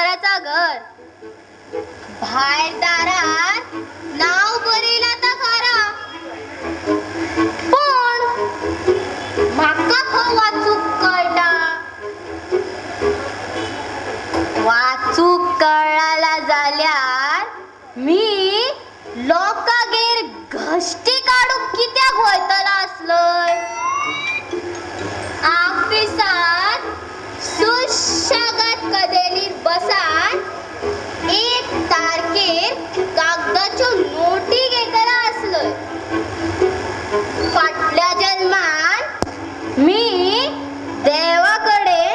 भांगराचा घर भायर दारात नाव बरयला ता खरा पण म्हाका खंय वाचूक कळटा वाचूक कळला जाल्यार मी लोकांगेर घश्टी काडूक कित्याक वयतलो आसलोय ऑफिसात सुशेगाद कदेलीर बसान 1 तारखेर कागदाच्यो नोटी घेतला आसलोय फाटल्या जन्मान मी देवाकडे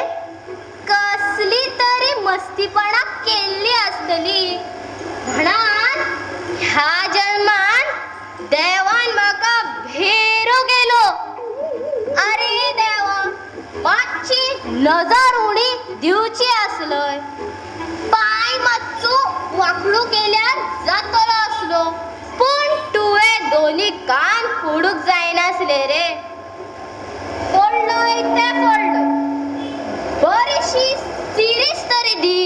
कसली तरी मस्तीपणा केल्ली आसतली म्हणान ह्या जन्मान देवान म्हाका भेरो गेलो अरे देवा मातशी नजर उडी दिवची आसलोय पाय मातसो वाकडो केल्यार जातलो आसलो पण तुवें दोन्ही कान फोडूक जायनासले रे पडलोय ते पडलो बरीशी सिरीस तरी दी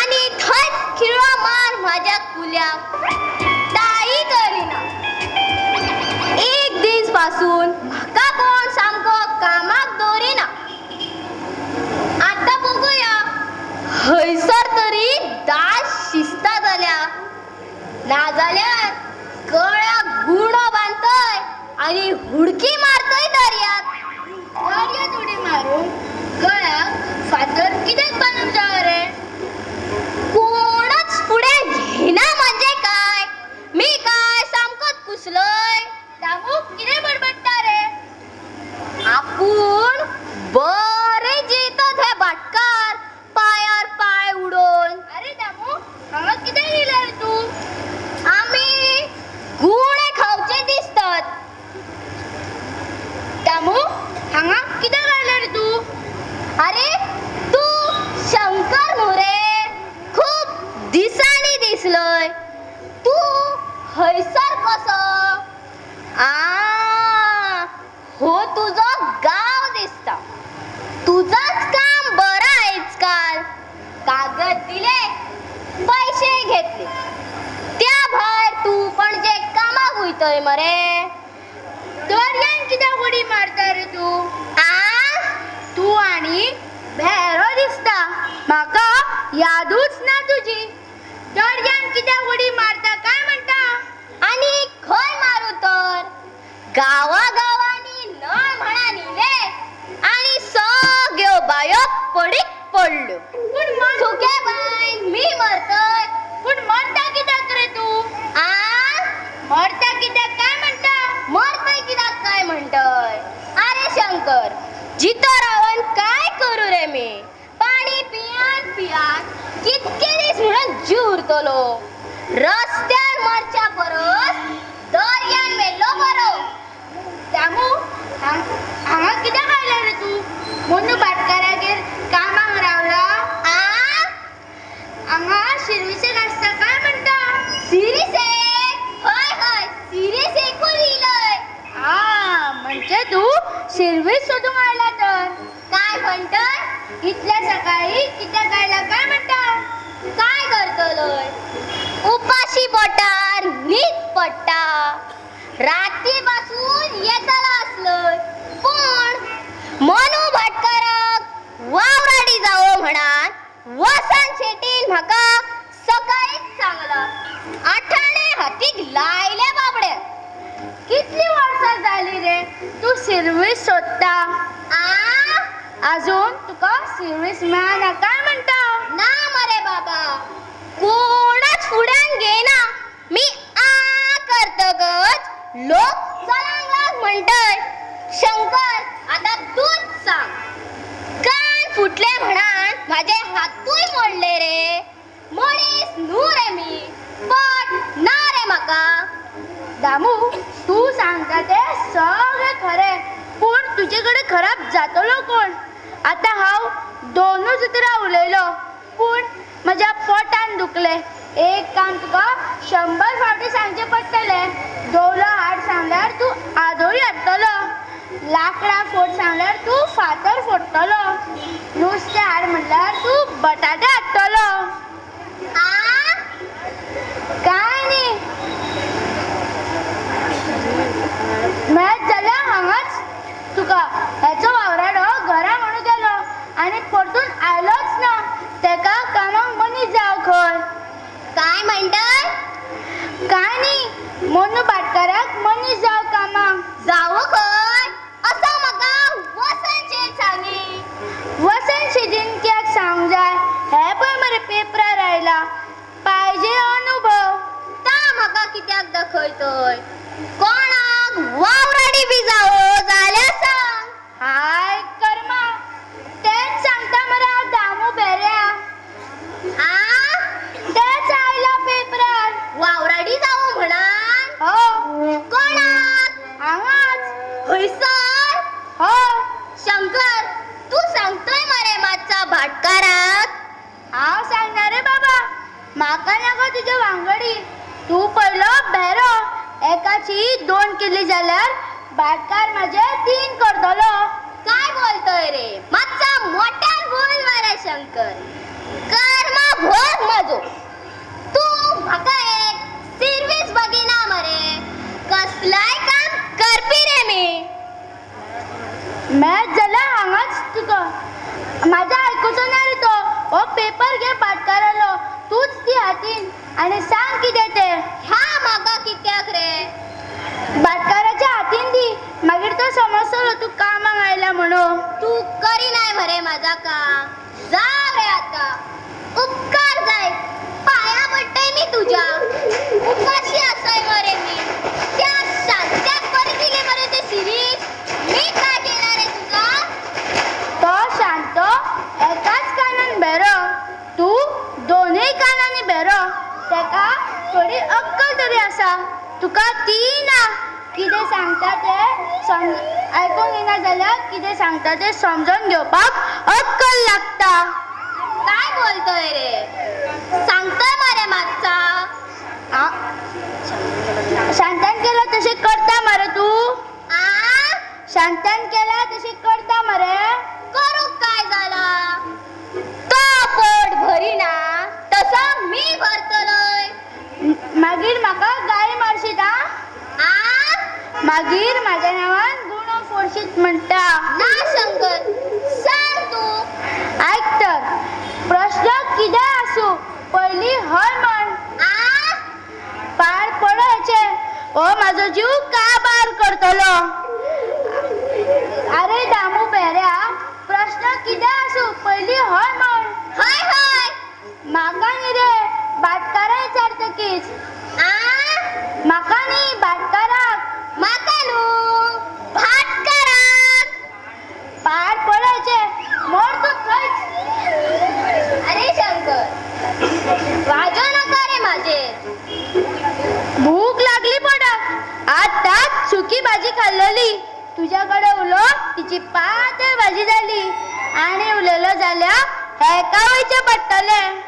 आणि थंयच खिळो मार म्हाज्या कुल्याक ताई करिना 1 दीस पासून म्हाका कोण सामको कामाक दवरिना आतां बघूया हयसर तरी दास शिस्ता जाल्या नाजाल्यार गळ्याक गुणो बांदतय आनी हुडकी मारतय दर्यात उडी मारून गळ्याक फातर कित्याक बांदून जाय रे कोणच फुडें घेना म्हणजे काय मी काय सामकोच कुसलोय दामू कितें बडबडटा रे आपूण बरे जेतात हे भाटकार पायार पाय उडोवन अरे दामू हांगा कितें लिहिलें रे तू आमी गुणे खावचे दिसतात दामू हांगा कितें घातलें रे तू अरे तू शंकर न्हू रे खूब दिसांनी दिसलोय तू हयसर कसो हो तुझो गांव दिसता तुझंच काम बरं आजकाल कागद दिले पैसे घेतले त्या भायर तू पणजे कामाक वयतय मरे दर्यान कित्याक उडी मारता रे तू आनी भेरो दिसता म्हाका यादूच ना तुजी दर्यान कित्याक उडी मारता काय म्हणटा आनी खंय मारू तर गांवांनी नळ म्हणा न्हिले आनी सगळ्यो बायो पडीक पडल्यो पूण सुके बाय मी मरतय पूण मरता कित्याक रे तू मरता कित्याक काय म्हणटा मरतय कित्याक काय म्हणटय अरे शंकर जितो रावन काय करू रे मी पाणी पियान पियान कितके दीस म्हणून जीव उरतलो रस्त्यार मरच्या परस दर्यान मेल्लो बरो दामू हांगा कित्याक आयला रे तू मोनू भाटकारागेर कामाक रावला हांगा शिरविसेक आसता काय म्हणटा सिरिसेक हय हय सिरिसेकूय लिहिलंय म्हणजे तू शिरवीस सोदूंक आयला तर काय म्हणटय इतल्या सकाळी कित्याक आयला काय म्हणटा काय करतलोय उपाशी पोटार न्हीद पडटा राती पासून येतलो आसलोय पण मनू भाटकाराक वावराडी जावो म्हणान वसन शेटीन म्हाका सकाळीच सांगला आठाणे हातीक लायले बाबडे कितली वर्सां जाली रे तू सिरवीस सोदता अजून तुका सिरवीस मेळना काय म्हणटा ना मरे बाबा कोणच फुड्यान घेना मी करतगच लोक चलांक लाग म्हणटय शंकर आता तूच सांग कान फुटले म्हणान म्हाजे हातूय मोडले रे मनीस न्हू रे मी पण ना रे म्हाका दामू तू सांगता ते सगळे खरे पूण तुजे कडेन खराब जातलो कोण आता हांव दोनूच उतरां उलयलो पूण म्हज्या पोटान दुखले एक काम तुका 100 फावटी सांगचे पडटले दोलो हाड सांगल्यार तू आदोळी हाडटलो लाकडां फोड सांगल्यार तू फातर फोडटलो नुस्तें हाड म्हणल्यार तू बटाटे हाडटलो खंय? काय म्हणताय? काय नाही, मोनू भाटकाराक मनीस जाव कामाक. जावं खंय? असा म्हाका वसंत शेट सांगी. वसंत शेटीन कित्याक सांगूंक जाय? हे पळय मरे पेपरार आयला, पाहिजे अनुभव. ता म्हाका कित्याक दाखयतय? कोणाक वावराडी बी जावो जाल्यार सांग. हाय कर्मा, तेच सांगता मरे हांव दामू बेऱ्या. तेच आयला पेपरार. वावराडी जावो म्हणान? हो. कोणाक? हांगाच. हयसर? हो. शंकर, तू सांगतोय मरे मातसा भाटकाराक? हांव सांगना रे बाबा, म्हाका नाका तुजे वांगडी. तू पयलो बेरो, एकाची 2 केली जाल्यार भाटकार म्हाजे 3 करतलो. काय बोलतोय रे? मातसा मोठ्यान बोल मरे शंकर. कर्मा भोग म्हजो. तू म्हाका एक सर्विस बघिना मरे. कसलाय काम करपी रे मी. मॅच जाल्यार हांगाच तुका. म्हाजें आयकुचो ना रे तो. हो पेपर घे भाटकारालो, तूच ती हातीन आनी सांग कितें तें. ह्या म्हाका कित्याक रे? भाटकाराच्या हातीन दी, मागीर तो समजतलो तू कामाक आयला म्हणून. तू करिनाय मरे म्हाजा काम. जा रे आता. उपकार जाय, पाया पडटय मी तुझ्या. उपाशी आसाय मरे मी. त्या शांत्याक करी दिली मरे ते सिरीज. मी काय केला रे तुका? तो शांत एकाच कानान बेरो, तू दोनूय कानांनी बेरो. तेका थोडी अक्कल तरी आसा, तुका ती ना. कितें सांगता तें आयकूंक येना जाल्यार कितें सांगता तें समजून घेवपाक अक्कल लागता. काय बोलतोय रे? सांगतोय मरे मातसा. शांतान केला तशें करता मरे तू. शांतान केला तशें करता मरे. करूक काय जाला? तो पोट भरिना तसा मी भरतलोय. मागीर म्हाका गाळी मारशीत. मागीर म्हाज्या नांवान गुणो फोडशीत म्हणटा. ना शंकर, सांग तू. आयक तर, प्रश्न कितें आसूं पयली हय म्हण. पाड पडोवचे, हो म्हाजो जीव काबार करतलो. अरे दामू बेऱ्या, प्रश्न कितें आसूं पयली हय म्हण. हय हय. म्हाका न्ही रे, भाटकारा विचारतकीच. म्हाका न्ही, भाटकाराक. म्हाका न्हू, भाटकाराक. पाड पडोवचे, मोड तूं थंयच. अरे शंकर, वाजो नाका रे म्हाजेर. भूक लागली पडक. आतांच सुकी भाजी खाल्लेली. तुझ्या कडेन उलो तिची पातळ भाजी जाली. आनी उलयलो जाल्यार हेका वयचें पडटलें.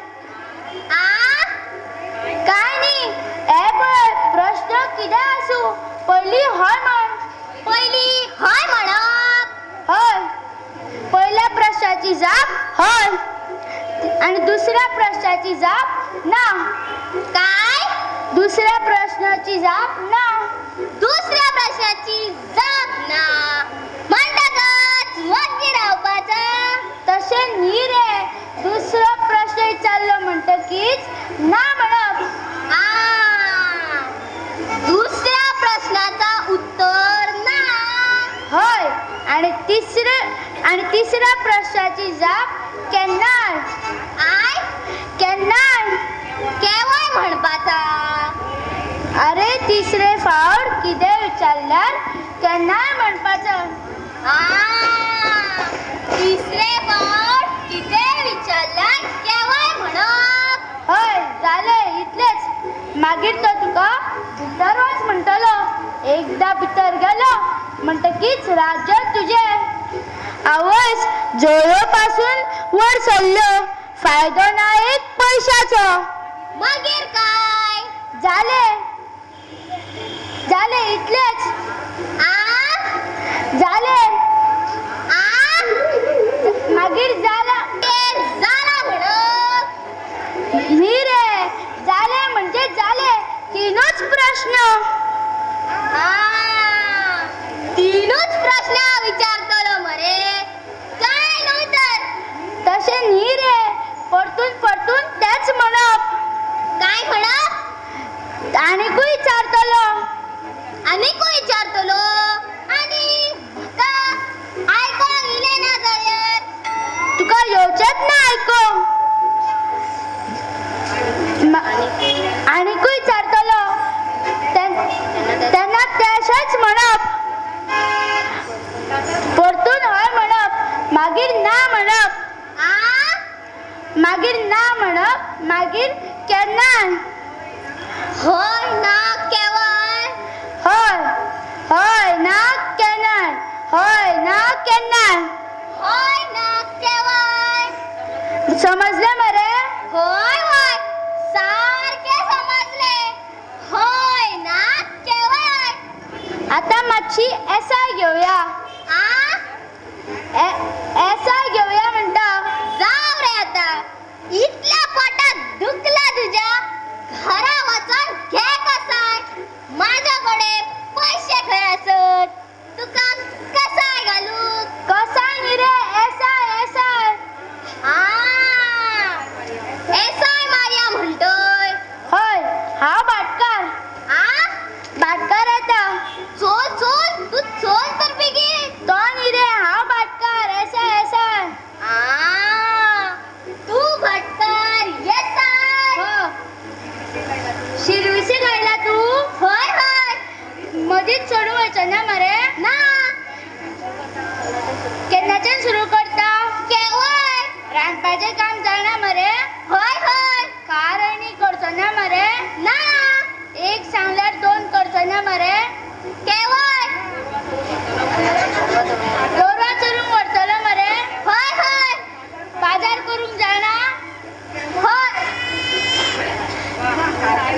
काय न्ही, हे पळय प्रश्न कितें आसूं पयली हय म्हण. पयली हय म्हणप. हय. पयल्या प्रश्नाची जाप हय आनी दुसऱ्या प्रश्नाची जाप ना. काय? दुसऱ्या प्रश्नाची जाप ना. दुसऱ्या प्रश्नाची जाप ना म्हणटकच वग्गी रावपाचा. तशें न्ही रे, दुसरो प्रश्न विचारलो म्हणटकीच ना म्हणप. दुसऱ्या प्रश्नाचा उत्तर ना. हय. आणि तिसऱ्या प्रश्नाची जाप केन्नाय. केन्नाय. केव्हाय म्हणपाचा. अरे तिसरे फावट कितें विचारल्यार केन्नाय म्हणपाचो. तिसरे फावट कितें विचारल्यार केव्हाय म्हणप. हय, जालें इतलेंच. मागीर तो तुका भितर वच म्हणटलो. एकदां भितर गेलो म्हणटकीच राज्य तुजें. आवयस जळो पासून वर सरलो, फायदो ना एक पैशाचो. मागीर काय? जालें इतलेंच. जालें. मागीर जाला म्हणप. न्ही रे, जालें म्हणजे जालें. तीनच प्रश्न. तीनच प्रश्न विचारतलो मरे. काय न्हू तर. तशें न्ही रे, परतून तेच म्हणप. मागीर ना म्हणप मागीर ना म्हणप मागीर केन्नाय होय ना केव्हाय हय हय ना केन्नाय हय ना केन्नाय होय ना केव्हाय समजले मरे होय होय सारखे समजले होय ना केव्हाय आता मातशी एसाय घेवया एसाय घेवया म्हणटा जाव रे आता इतल्या पोटात दुखला तुझ्या घरा वचून घे कसाय माझ्याकडे पैसे खंय असत तुका कसाय घालू कसाय न्ही रे एसाय एसाय एसाय मारिया म्हणतोय हय हांव भाटकार भाटकार येता चोल चोल तू चोल तर बेगीन तो न्ही रे हांव भाटकार एसाय एसाय तू भटकर येसाय शिरविशी घायला तू होय होय मदींच सोडून वयचो ना मरे ना केन्नाच्यान सुरू करता केव्हाय रांदपाचें काम जाणा मरे होय होय कारणी करचो ना मरे ना एक सांगल्यार दोन करचो ना मरे केव्हाय गोरवां चोरूंक व्हरतलो मरे होय होय बाजार करूंक जाणा होय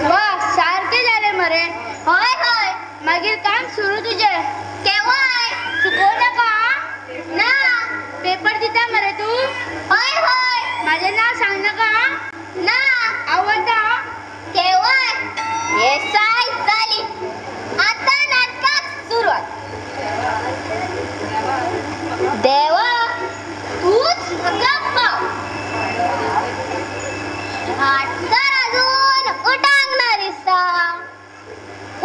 वा सारके जाले मरे होय होय मागीर काम सुरू तुजें केव्हाय चुकोव नाका ना पेपर दिता मरे तू होय होय म्हाजें नांव सांग नाका ना आवडटा केव्हाय येसाय जाली आता नाटकाक सुरुवात देवा तूच म्हाका पाव भाटकार अजून उठांक ना दिसता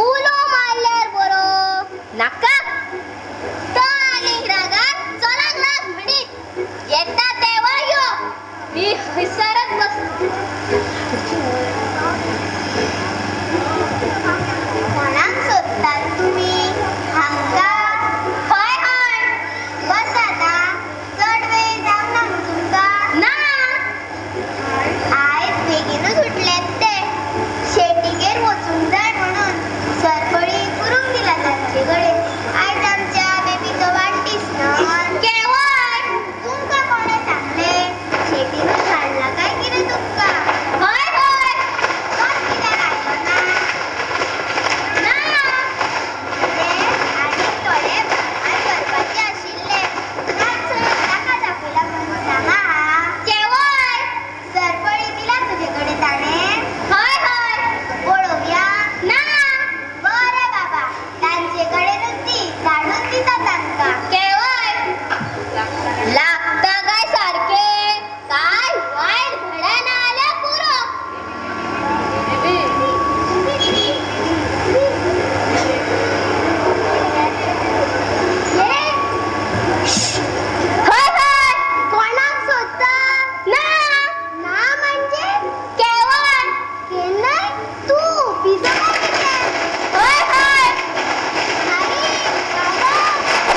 उलो मारल्यार बरो नाका तो आनी रागात चलांक लाग म्हणीत येता तेव्हा यो मी हयसरच बसता कोणाक सोदतात तुमी हांगा हय हय बस आता चड वेळ जावंक ना न्हू तुमकां ना आयज बेगीनूच उठलेत ते शेटीगेर वचूंक जाय म्हणून सरपळी करूंक दिला तांचे कडेन आयज आमच्या बेबीचो वाडदीस न्हय केव्हाय तुमकां कोणे सांगले शेटीनूच हाडला काय कितें तुमकां हय हय कोण कित्याक आयकना ना आनी थोडे भांगर करपाचे आशिल्ले ताका दाखयला म्हणून सांगा केव्हाय सरपळी दिला तुजे कडेन ताणें हय हय पळोवया ना बरें बाबा तांचे कडेनूच दी धाडून दिता तांकां केव्हाय लागता काय सारके काय वायट घडा ना आल्या पुरो हय हय कोणाक सोदता ना ना म्हणजे केव्हाय केन्नाय तू पिझ्झा हय हय अरे बाबा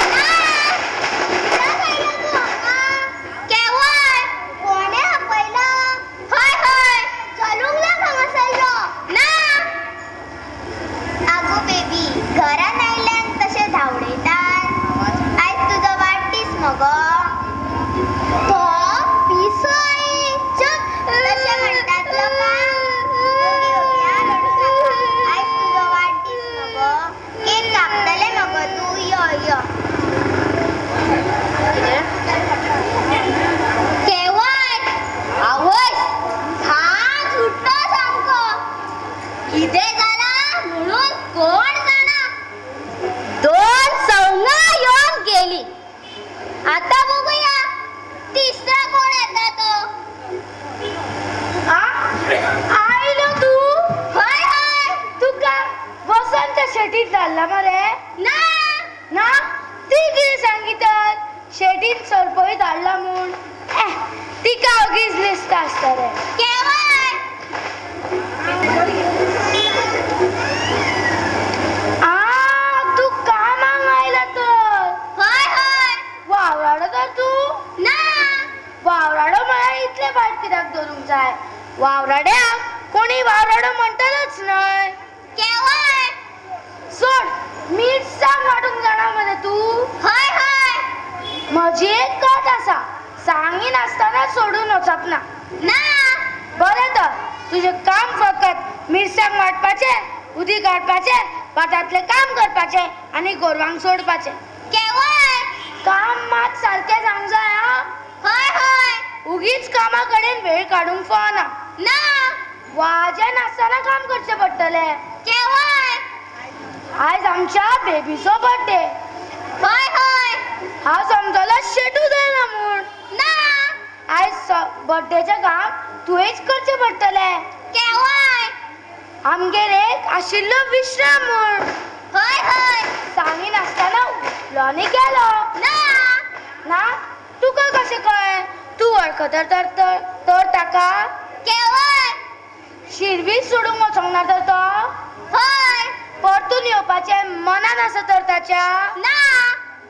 ना पिझ्झा खायला तू हांगा केव्हाय कोणे आपयला हय हय चलूंक लाग हांगासरलो ना आगो बेबी घरान आयल्यान तशें धांवडयतात आयज तुजो वाडदीस मगो तो पिसोय तशें म्हणटात लोकांक ओगी ओगी आ रडू नाका आयज तुजो वाडदीस मगो केक कापतले मगो तूं यो यो केव्हाय आवय घाम सुट्टो सामको कितें जाला म्हणून कोण जाणा दोन सवंगां येवन गेली आता बघूया तिसरा कोण येता तो आयलो तू हय हय तुका वसंत शेटीत धाडला मरे ना ना ती कितें सांगितात शेटीन सरपळी धाडला म्हूण तिका ओगीच लिस्ट आसता रे केव्हाय तू कामाक आयला तर हय हय वावराडो तर तू ना वावराडो म्हळ्यार इतले फाट कित्याक धरूंक जाय? वावराड्याक कोणी वावराडो म्हणटलोच न्हय. केवय सोड, मिरसांग वांटूंक जाणा मरे तूं? हय हय. म्हजी एक कट आसा, सांगी नासतना सोडून वचप ना. ना. बरें तर, तुजें काम फकत मिरसांग वांटपाचें, उदीक काडपाचें, भातांतलें काम करपाचें आनी गोरवांक सोडपाचें. केवय काम मात सारकें जावंक जाय आं. हय हय. उगीच कामा कडेन वेळ काडूंक फावना. ना. वाजें नासतना काम करचें पडटलें. केवय आयज आमच्या बेबीचो बर्थडे. हय हय. हांव समजलो शेटू जायना म्हूण. ना. आयज बर्थडेचें काम तुवेंच करचें पडटलें. केवय आमगेर एक आशिल्लो विश्राम म्हूण. हय हय. सांगी नासतना उठलो आनी गेलो. ना. ना, तुका कशें कळ्ळें? तूं वळखतर तर ताका केवय शिरवीत सोडूंक वचोंक ना तर तो? हय. परतून येवपाचें मनान आसा तर ताच्या? ना.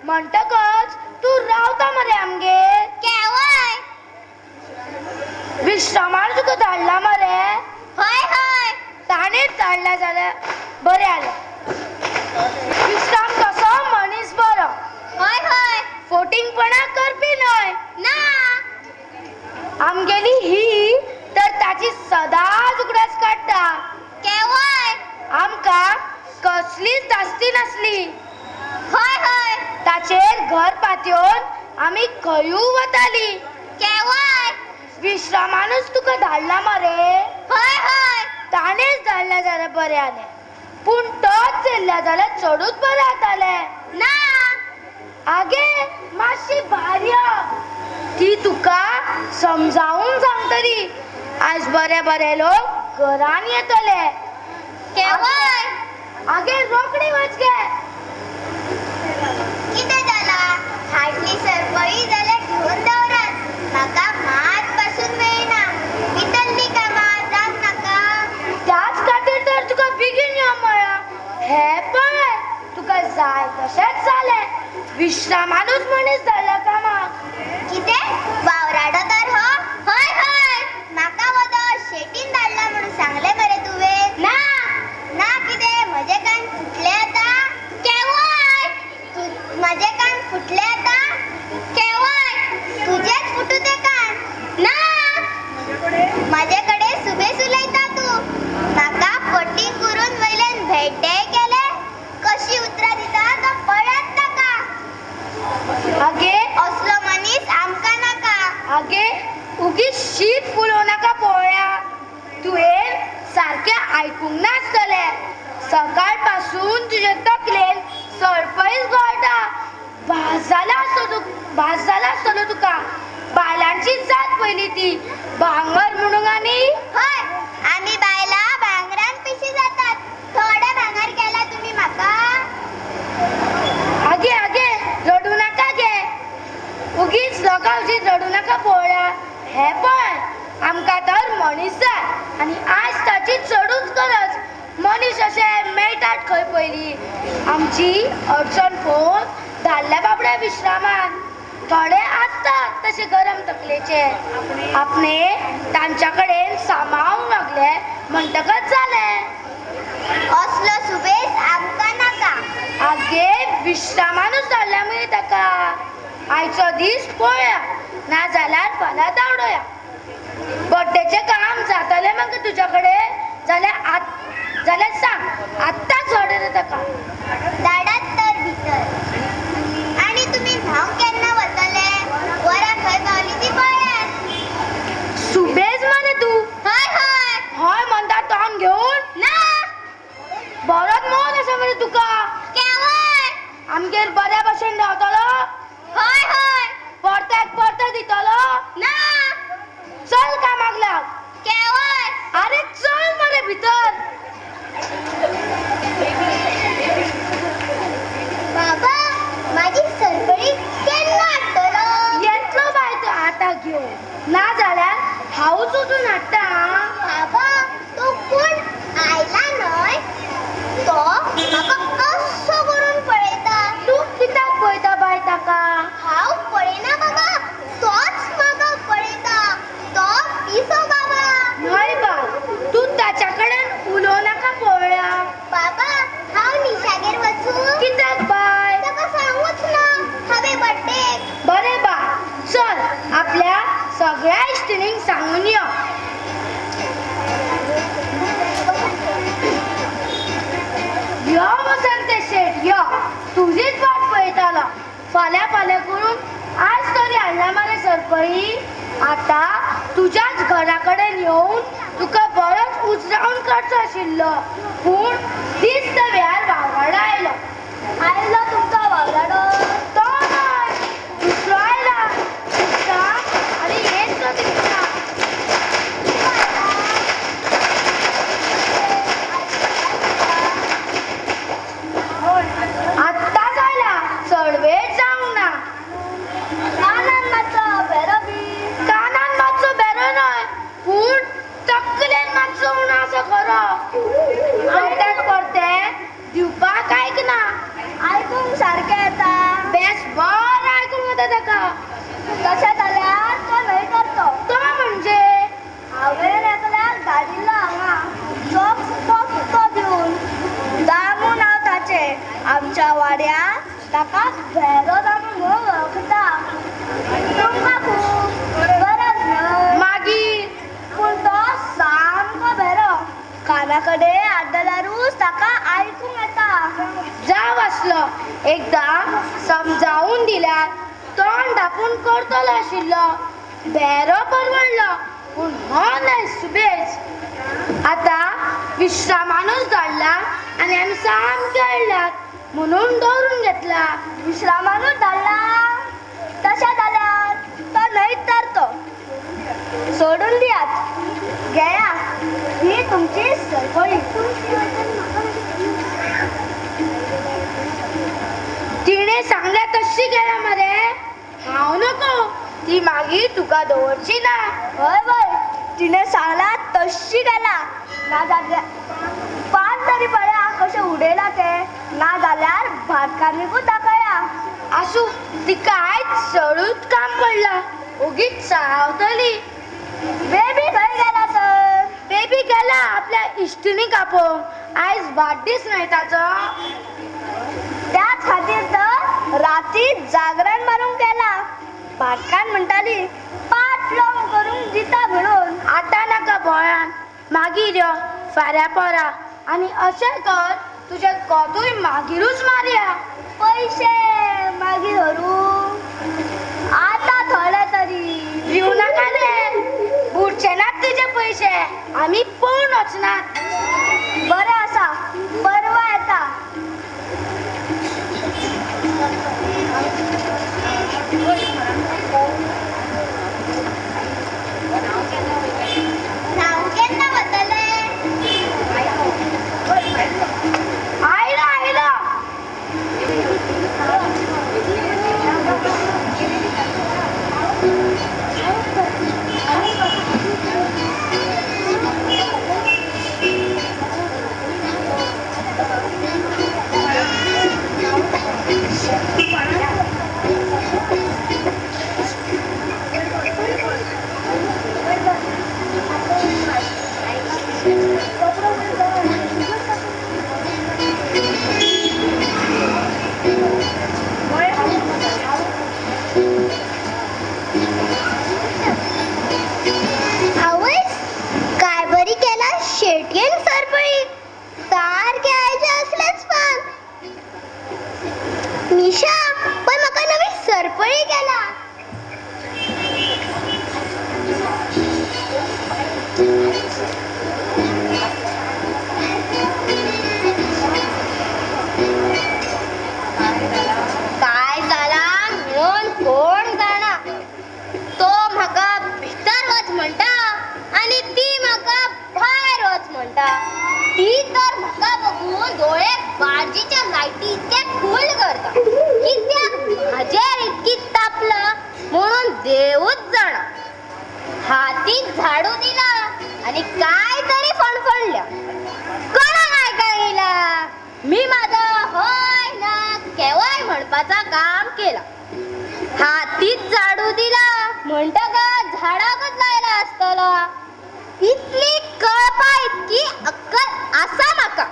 म्हणटकच तूं रावता मरे आमगेर. केवय विश्रामार तुका धाडला मरे. हय हय. ताणेच धाडला जाल्यार बरें जालें. विश्राम कसो मनीस बरो. हय हय. फोटिंगपणां करपी न्हय. ना. आमगेली ही तर ताची सदांच उगडास काडटा. केवय आमकां कसलीच धास्ती नासली. हय हय. ताचेर घर पातयेवन आमी खंयूय वताली. केवय विश्रामानूच तुका धाडला मरे. हय हय. ताणेच धाडला जाल्यार बरें जालें. पूण तोच चल्ल्या जाल्यार चडूच बरें जातालें. ना. आगे मातशी भायर यो. ती तुका समजावून सांगतली. आज बरे बरे लोक घरान येतले. केवय आगे रोखडी वच गे. कितें जालां? हाडली सरपळी जाल्यार घेवन दवरात. म्हाका मात पासून मेळना. भितरली कामां जावंक नाका. त्याच खातीर तर तुका बेगीन यो म्हळ्ळां. हे पळय, तुका जाय तशेंच जालें. विश्रामानूच मनीस धाडला कामाक. कितें वावराडो तर हो? हय हय. म्हाका वदळ शेटीन धाडला म्हणून सांगलें मरे तुवें. ना. ना कितें म्हजें कान फुटलें आतां? केवय म्हजें कान फुटलें आतां? केवय तुजेच फुटू तें कान. ना. म्हजे कडेन सुबेज उलयता तूं. म्हाका फटींग करून वयल्यान भेड्डेय केले. कशी उतरां दिता तो पळयात नाका. आगे असलो मनीस आमकां नाका. आगे उगीच शीत फुलोव नाका पळोवया. तुवें सारकें आयकूंक नासतलें. सकाळ पासून तुजे तकलेन सळपळीत घोळटा. भास जाला आसतलो तुका. बायलांची जात पयली ती. भांगर म्हणूंक आनी. हय. आमी बायलां भांगरान पिशी जातात. थोडे भांगर केला तुमी म्हाका. आगे आगे रडू नाका गे. उगीच लोकांची रडू नाका पळोवया. हे पळय, आमकां तर मनीस जाय आनी आज ताची चडूच गरज. मनीस अशें मेळटात खंय पयलीं. आमची अडचण पळोवन धाडल्या बाबड्या विश्रामान. थोडे आसतात तशे गरम तकलेचे. आपणे तांच्या कडेन सांबाळूंक लागले म्हणटकच जालें. असलो सुबेज आमकां नाका. आगे विश्रामानूच धाडल्या मगे ताका. आयचो दीस पळोवया, नाजाल्यार फाल्यां धाडोया. बर्थडेचें काम जातलें म्हाका तुज्या कडेन जाल्यार सांग. आत्ताच ऑर्डर ताका धाडात तर भितर. आनी तुमी न्हांवंक केन्ना वतले? वरां खंय पावली ती पळयात. सुबेज मरे तूं. हय हय. हय म्हणटा तोंड घेवन. ना. बरोच मोल आसा मरे तुका. केवय आमगेर बऱ्या भशेन रावतलो. हय हय. परत दितलो. ना. चल कामाक लाग. केवय अरे चल मरे भितर. बाबा माझी सरपळी केन्ना हाडटलो? येतलो बाय तो आतां घेवन. नाजाल्यार हांवूच वचून हाडटा. बाबा तो कोण आयला न्हय? तो म्हाका असो करून पळयता. तूं कित्याक पळयता बाय ताका? हांव पळयना बाबा. तोच म्हाका चल आपल्या सगळ्या इश्टिणींक सांगून यो. यो वसंत शेट यो, तुझीच वाट पळयतालो. फाल्यां करून आज तरी हाडला मरे सरपळी. आता तुझ्याच घरा कडेन येवन तुका बरोच उजरावण करचो आशिल्लो, पूण दिस्त वेळार वावराडो आयलो तुमचो वावराडो. तो न्हय, दुसरो आयला. आनी हेच गती दिसता. आत्ताच आयला, चड वेळ जावंक ना. कानान मातसो बेरो न्हय, पूण तकलेन मातसो उणो असो खरो. आमच्यान परते दिवपाक आयकना. आयकूंक सारकें येता. बेस बरो आयकूंक येता ताका. तशें जाल्यार तो न्हय करतो. तो म्हणजे हांवें एकल्यार धाडिल्लो हांगा तो दिवन. दामू नांव ताचें. आमच्या वाड्यात ताका भेरो दामू म्हणून वळखता. तुमकां खूब गरज न्हय मागीर, पूण तो सामको भेरो. काना कडेन आड्डल्यारूच ताका आयकूंक येता. जाव आसलो, एकदां समजावून दिल्यार तोंड धापून करतलो आशिल्लो. भेरो परवडलो, पूण मन सुबेज. आतां विश्रामानूच धाडला आनी आमी सामके आयल्यात म्हणून दवरून घेतला. विश्रामानूच धाडला. तशें जाल्यार तो न्हयच तर तो. सोडून दियात. घेया, ही तुमची सरपळी. तिणे सांगल्या तशी गेला मरे. हांव नको, ती मागीर तुका दवरची ना. हय तिणे सांगला तशी गेला. ना जाल्यार पांच तरी पळया कशें उडयला ते. ना जाल्यार भाटकान्नीकूच दाखया. आसूं, तिका आयज चडूच काम पडला. ओगीच सावतली. बेबी खंय गेला तर? बेबी गेला आपल्या इश्टिणीक आपोवंक. आयज वाडदीस न्हय ताचो. त्याच खातीर तर राती जागरण मारूंक गेला. भाटकान म्हणटाली पाट लावून करूंक दिता म्हणून. आतां नाका भोळ्यान, मागीर यो फाऱ्या पोरा. आनी अशें कर, तुजे कोतूय मागीरूच मारया. पयशे मागीर व्हरू. आतां थोडे तरी दिवं नाका रे. बुडचे नात तुजे पयशे. आमी पळोवन वचनात. बरें आसा, परवा येता. केन्ना वतले? आयलो आयलो. शेटयेन सरपळी सारके आयचे असलेच पण. निशा, पण म्हाका नवी सरपळी केला. काय जाला मिळून कोण जाणा. तो म्हाका भितर वच म्हणटा आणि ती म्हाका भायर वच म्हणटा. ती तर म्हाका बघून डोळे बार्जीच्या लायटी इतके फूल करता. कित्याक म्हाजेर इतकी तापला म्हणून देवूच जाणा. हातीक झाडू दिला आणि काय तरी फणफणल्या. कोणाक आयकांक येयला. मी माझा हय ना केव्हाय म्हणपाचा काम केला. हातीक झाडू दिला म्हणटकच झाडाकच लायला आसतलो. इतली कळपा इतकी अक्कल आसा म्हाका.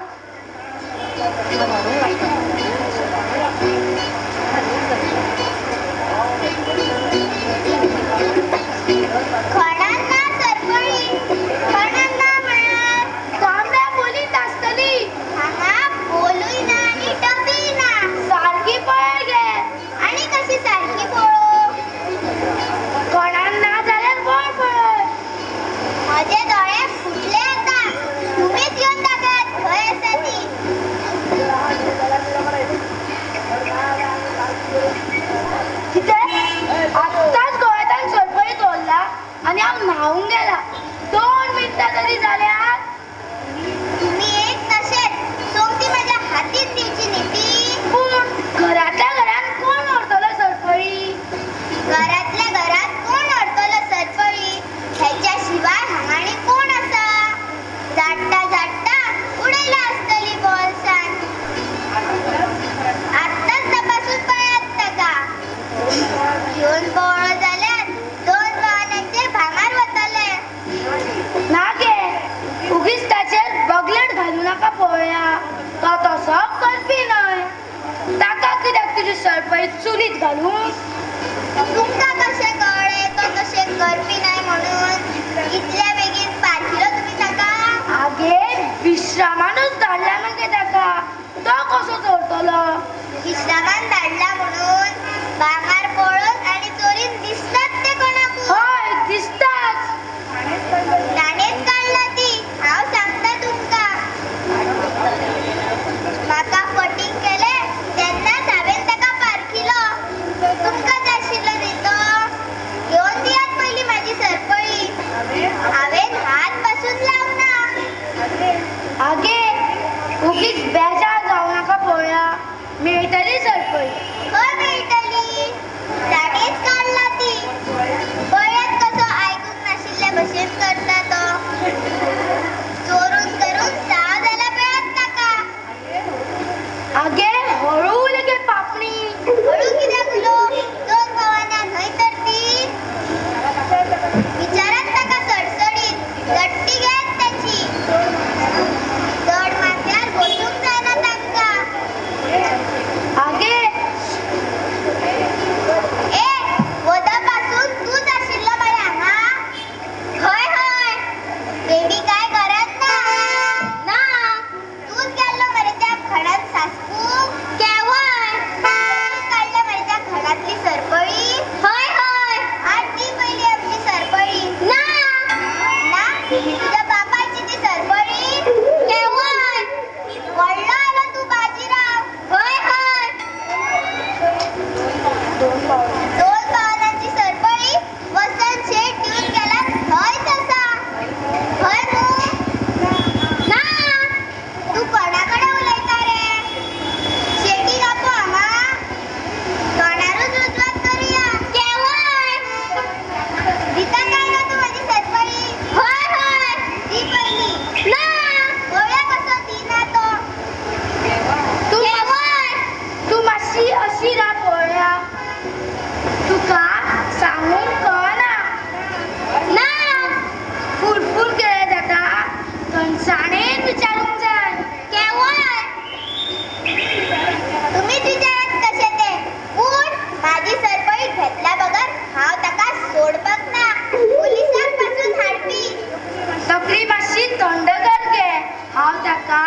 जाल्यार दोन वाहनांचे भांगार वतले. ना गे उगीच ताचेर बगलेट घालू नाका पळया. तो तसो करपी न्हय. ताका कित्याक तुजी सरपळी चुलीत घालूं? तुमकां कशें कळ्ळें तो तशें करपी नाय म्हणून? इतल्या बेगीन पारखिलो तुमी ताका? आगे विश्रामानूच धाडला मगे ताका. तो कसो चोरतलो? विश्रामान धाडला म्हणून भांगार पळोवन आनी चोरीन दिसतात ते कोणाकूय? हय दिसताच. ताणेच काडला ती. हांव सांगता तुमकां. म्हाका फटींग केले तेन्नाच हांवें ताका पारखिलो. तुमकां जाय आशिल्लो न्ही तो? घेवन दियात पयलीं म्हाजी सरपळी. हांवें हात पासून लावना. आगे उगीच बेजार जावं नाका पळया. मेळटली सरपळी. खंय मेळटली? ताणेच काडला ती. पळयात कसो आयकूंक नाशिल्ल्या भशेन करता तो. चोरून करून साव जाला पळयात ताका. आगे हळू उलय पापणी. हळू कित्याक उलो? दोन भावांना न्हय तर ती. विचारात ताका सडसडीत. गट्टी घेत ताची. चड माथ्यार बसूंक जायना तांकां. आगे ए वदा पासून तूच आशिल्लो मरे हांगा? हय हय. बेबी काय करत ना? ना. तूच गेल्लो मरे त्या खडात सासपूक? केवय? तूच काडल्या मरे त्या खडातली सरपळी? हय हय. हाड दी पयली आमची सरपळी. ना. ना? तुझ्या बापाची ती सरपळी? केवय? व्हडलो आलो तूं बाजीराव. हय हय. दोन पावलांची सरपळी वसंत शेठ दिवन गेला थंयच आसा. हय न्हू? ना. तूं कोणाकडेन उलयता रे? शेटीक आपोव हांगा? तोंडारूच रुजवात करुया. केवय? दिता काय ना तूं म्हाजी सरपळी? हय हय. दी पयली. ना. पळया कसो दिना तो. तू मातशी अशी राव पळया. तुका सांगूंक कळना. ना. फुरफूर केले जाता थंडसाणेन विचारूंक जाय. केवय? तुमीच विचारात कशें ते. पूण म्हाजी सरपळी घेतल्या बगर हांव ताका सोडपाक ना. पुलिसांक पासून हाडपी. तकली मातशी थंड कर गे. हांव ताका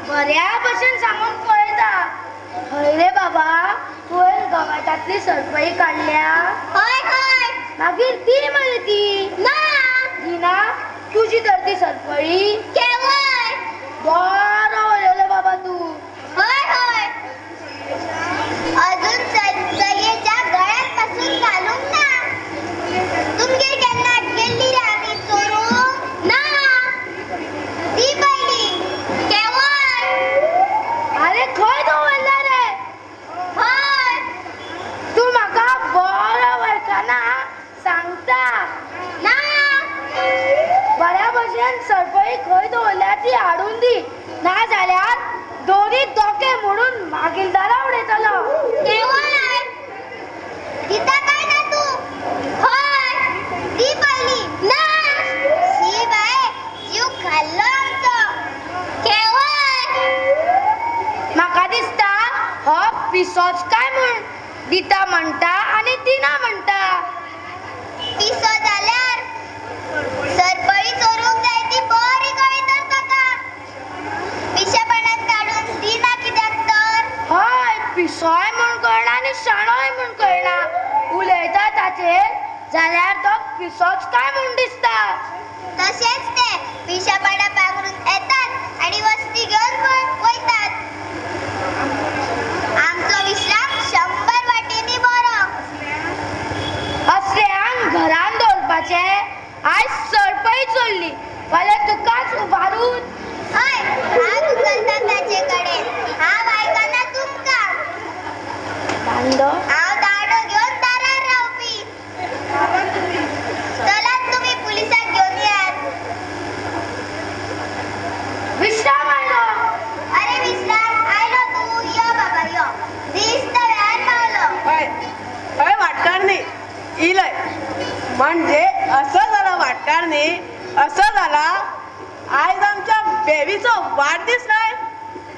बऱ्या भशेन सांगून पळयता. हय रे बाबा तुवें गवायतांतली सरपळी काडल्या? हय हय. मागीर दी मरे ती. ना. दिना तुजी तर ती सरपळी. केवय? बरो उलयलो बाबा तूं. हय हय. अजून चलयेच्या गळ्यात पासून घालूंक ना. तुमगेर केन्ना गेल्ली रे आमी चोरूंक? ना. दी पयली. केवय? अरे खंय दवरला रे? हय. तूं म्हाका बरो वळखना सांगता. ना. बऱ्या भशेन सरपळी खंय दवरल्या ती हाडून दी. ना जाल्यार दोनी दोके म्हणून मागीलदारा उडयतलो. केवय? दिता काय ना तूं? हय. दी पयली. ना. शी बाये जीव खाल्लो आमचो. केवय? म्हाका दिसता हो पिसोच काय म्हण. दिता म्हणटा आनी दिना म्हणटा. पिसो जाल्यार सरपळी चोरूंक जाय ती बरी कळी तर ताका. पिशेपणान काडून दिना कित्याक तर? हय पिसोय म्हूण कळना आनी शाणोय म्हूण कळना. उलयता ताचेर जाल्यार तो पिसोच काय म्हूण दिसता. तशेंच ते पिशेपणा पांगरून येतात आनी वस्ती घेवन वयतात. आमचो विश्राम 100 वाटेनी बरो. असल्यांक घरान दवरपाचे. आयज सरपळी चोरली फाल्यां तुकाच उबारून. हय हांव उखलता ताचे कडेन. हांव आयकना तुमकां. दांडो हांव दाडो घेवन दारार रावपी. चलात तुमी पुलिसाक घेवन यात. विश्राम आयलो. अरे विश्राम आयलो तूं? यो बाबा यो. दिसता वेळार पावलो. हय हय वाटकार न्ही इलय म्हणजे असं झालं वाटणार असं झाला आज आमच्या बेबीचा वाढदिवस नाही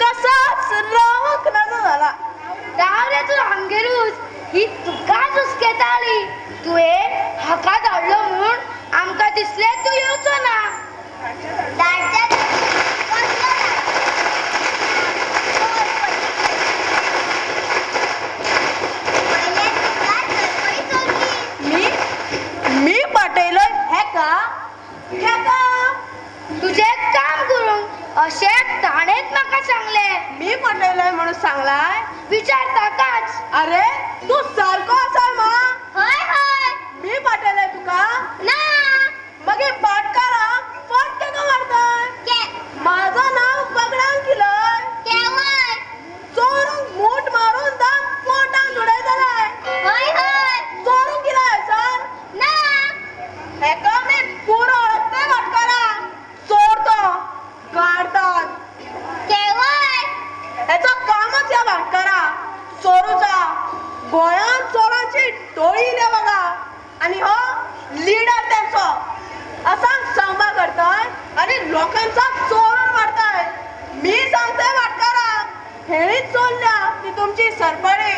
कसाच रमकणाचा झाला. रावले तू आमगेरूच ही तुकाच उस्केत आली. तुए हाका धाडलो म्हणून आमका दिसले तू येवचो ना. दाटच्या कसलो पहिले तुका सरपळी सोडली. मी पाठयलोय हे का तुझे काम करून अशे ताणेच म्हाका सांगले. मी पाठयलोय म्हणून सांगलाय. विचार ताकाच. अरे तू सारको आसा मा. होय होय मी पाठयलोय तुका ना मगे पाटकारा फट का मारताय. माझं नाव पगडान केलंय. केवळ चोरून मूठ मारून दाम पोटान धुडाय झालाय. होय होय चोरून केलाय सर. ना एका मी पुरो ओळखते वाटकारा. चोरतो काढतात केवळ याचं कामच या वाटकारा चोरूचा. गोळ्यात चोरांची टोळी इले बघा आणि हो लीडर त्यांचा असा संभा करताय आणि लोकांचा चोरून मारताय. मी सांगते वाटकारा हेच चोरल्या ती तुमची सरपळी.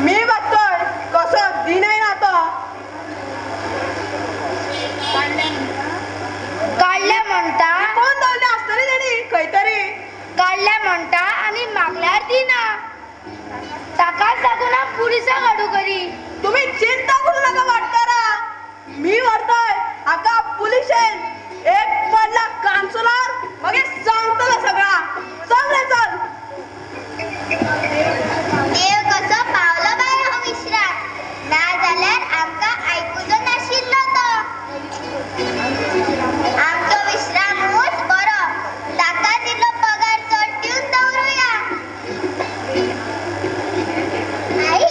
मी बघतोय कसं दिनय नातो काढल्या म्हणता कोण दवले असतली तेणी खंयतरी. काढल्या म्हणता आणि मागल्यार दिना. ताकाच लागून पुलिसा काडू करी. तुम्ही चिंता करू नका वाटकारा. मी व्हरतोय हाका पुलिशेन एक पडला काउन्सिलर मगे सांगतलो सगळा. चल रे चल. देव कसो पावलो बाय हो विश्राम. ना जाल्यार आमका ऐकूचो नाशिल्लो तो. आमचो विश्रामूच बरो. ताका दिल्लो पगार चड दिवन दवरुया. आई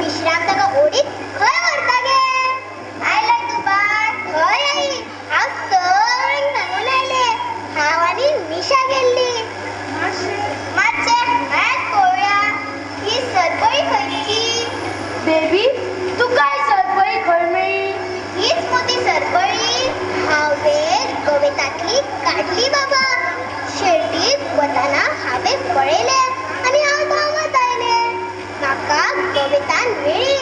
विश्राम ताका ओडीत खंय व्हरता गे. आयलय तू बाय. हय आई हांव संग सांगून आयले. हांव आनी मिशा गेल्ली. मातशे मॅच पळोवया. ही सरपळी खंयची. बेबी तू काय सरपळी खंय मेळ्ळी. हीच मोठी सरपळी हांवें गवेतांतली काडली बाबा. शेळटीक वताना हांवें पळयले आनी हांव धांवत आयले. म्हाका गवेतान मेळ्ळी.